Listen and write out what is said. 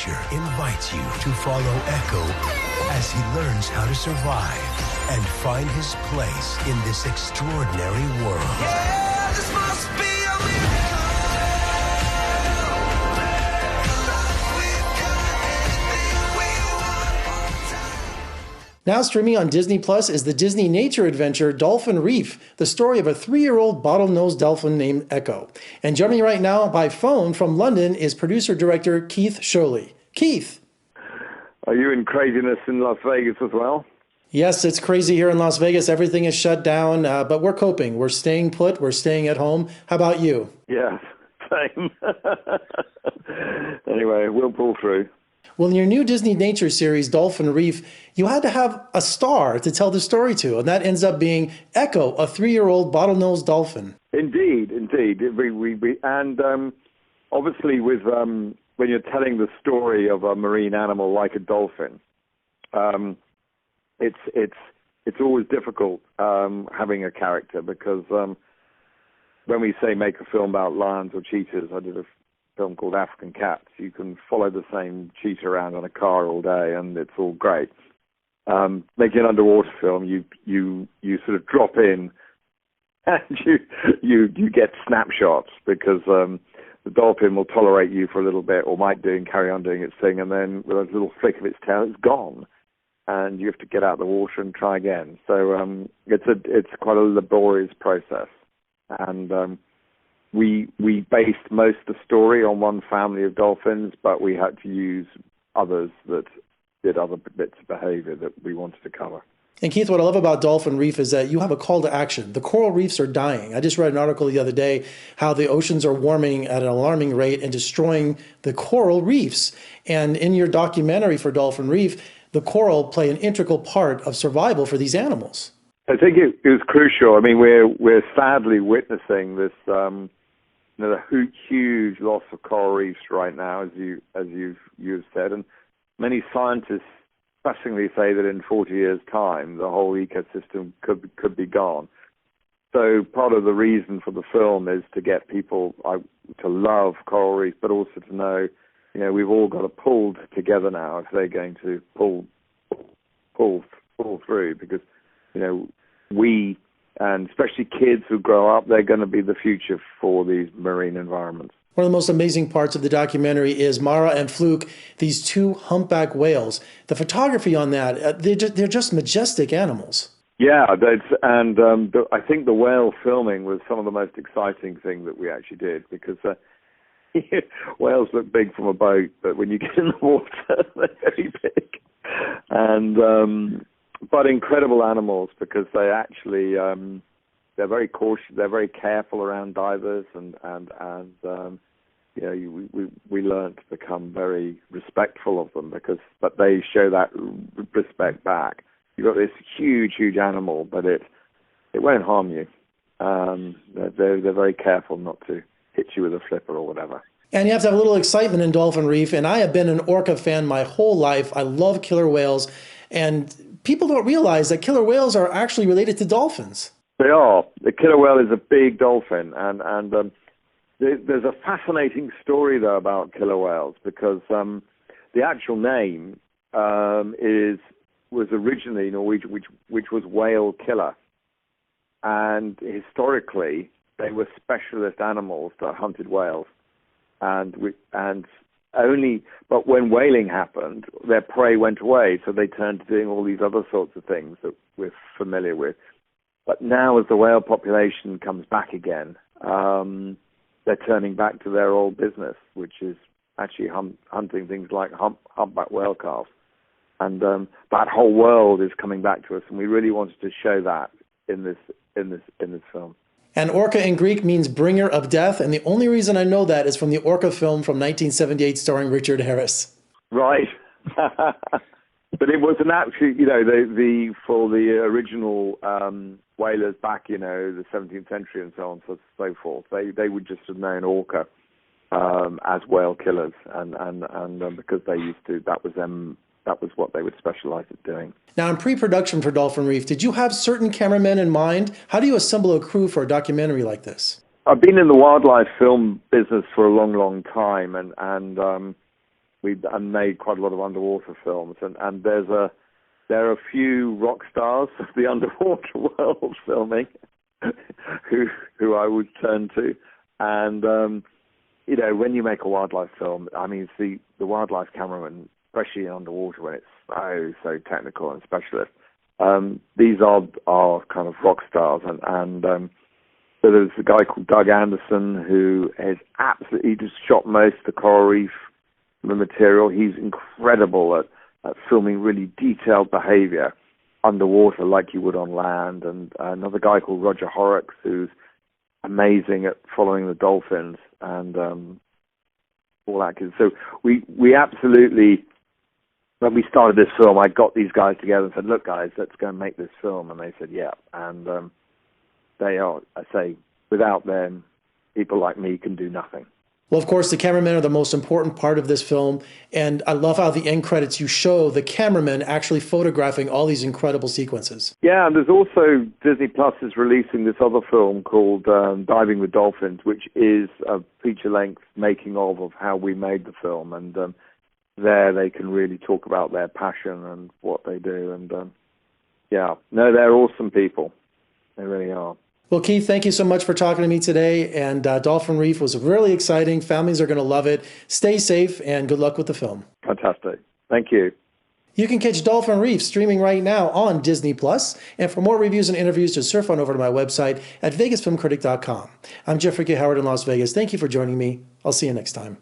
Nature invites you to follow Echo as he learns how to survive and find his place in this extraordinary world. Yeah, this must be a miracle. We've got anything we want. Now streaming on Disney Plus is the Disney nature adventure Dolphin Reef, the story of a 3-year-old bottlenose dolphin named Echo. And joining me right now by phone from London is producer-director Keith Scholey. Keith. Are you in craziness in Las Vegas as well? Yes, it's crazy here in Las Vegas. Everything is shut down, but we're coping. We're staying put. We're staying at home. How about you? Yeah, same. Anyway, we'll pull through. Well, in your new Disney nature series, Dolphin Reef, you had to have a star to tell the story to, and that ends up being Echo, a 3-year-old bottlenose dolphin. Indeed. Obviously with when you're telling the story of a marine animal like a dolphin, it's always difficult having a character because when we say make a film about lions or cheetahs, I did a film called African Cats. You can follow the same cheetah around on a car all day, and it's all great. Making an underwater film, you sort of drop in, and you get snapshots because the dolphin will tolerate you for a little bit, or might do and carry on doing its thing, and then with a little flick of its tail, it's gone, and you have to get out of the water and try again. So it's quite a laborious process, and we based most of the story on one family of dolphins, but we had to use others that did other bits of behavior that we wanted to cover. And Keith, what I love about Dolphin Reef is that you have a call to action. The coral reefs are dying. I just read an article the other day how the oceans are warming at an alarming rate and destroying the coral reefs. And in your documentary for Dolphin Reef, the coral play an integral part of survival for these animals. I think it was crucial. I mean, we're sadly witnessing this the huge loss of coral reefs right now, as you've said, and many scientists pressingly say that in 40 years' time, the whole ecosystem could be gone. So part of the reason for the film is to get people to love coral reefs, but also to know, we've all got to pull together now if they're going to pull through, because, we, and especially kids who grow up, they're going to be the future for these marine environments. One of the most amazing parts of the documentary is Mara and Fluke, these 2 humpback whales. The photography on that, they're just majestic animals. Yeah, I think the whale filming was some of the most exciting thing that we actually did, because whales look big from a boat, but when you get in the water, they're very big. And but incredible animals, because they actually they're very cautious, they're very careful around divers, and we learned to become very respectful of them, but they show that respect back. You've got this huge animal, but it won't harm you. They're very careful not to hit you with a flipper or whatever. And you have to have a little excitement in Dolphin Reef, and I have been an orca fan my whole life. I love killer whales, and people don't realize that killer whales are actually related to dolphins. They are. The killer whale is a big dolphin, and there's a fascinating story, though, about killer whales, because the actual name was originally Norwegian, which was whale killer, and historically they were specialist animals that hunted whales, but when whaling happened, their prey went away, so they turned to doing all these other sorts of things that we're familiar with. But now, as the whale population comes back again, they're turning back to their old business, which is actually hunting things like humpback whale calves. And that whole world is coming back to us, and we really wanted to show that in this film. And orca in Greek means bringer of death, and the only reason I know that is from the orca film from 1978 starring Richard Harris. Right. But it was an actually, for the original whalers back, the 17th century and so on and so forth, they would just have known orca as whale killers, and because they used to, that was what they would specialize at doing. Now, in pre-production for Dolphin Reef, did you have certain cameramen in mind? How do you assemble a crew for a documentary like this? I've been in the wildlife film business for a long time, and made quite a lot of underwater films, and there are a few rock stars of the underwater world filming who I would turn to, and when you make a wildlife film, I mean, the wildlife cameraman, especially underwater when it's so technical and specialist, these are kind of rock stars, and so there's a guy called Doug Anderson who is he just shot most of the coral reef material. He's incredible at filming really detailed behavior underwater like you would on land, and another guy called Roger Horrocks who's amazing at following the dolphins and all that. So we absolutely, when we started this film, I got these guys together and said, look guys, let's go and make this film, and they said yeah, and they are, I say, without them, people like me can do nothing. Well, of course, the cameramen are the most important part of this film, and I love how the end credits you show the cameramen actually photographing all these incredible sequences. Yeah, and there's also Disney Plus is releasing this other film called Diving with Dolphins, which is a feature-length making of how we made the film, and there they can really talk about their passion and what they do, and they're awesome people. They really are. Well, Keith, thank you so much for talking to me today. And Dolphin Reef was really exciting. Families are going to love it. Stay safe and good luck with the film. Fantastic. Thank you. You can catch Dolphin Reef streaming right now on Disney+. And for more reviews and interviews, just surf on over to my website at vegasfilmcritic.com. I'm Jeffrey K. Howard in Las Vegas. Thank you for joining me. I'll see you next time.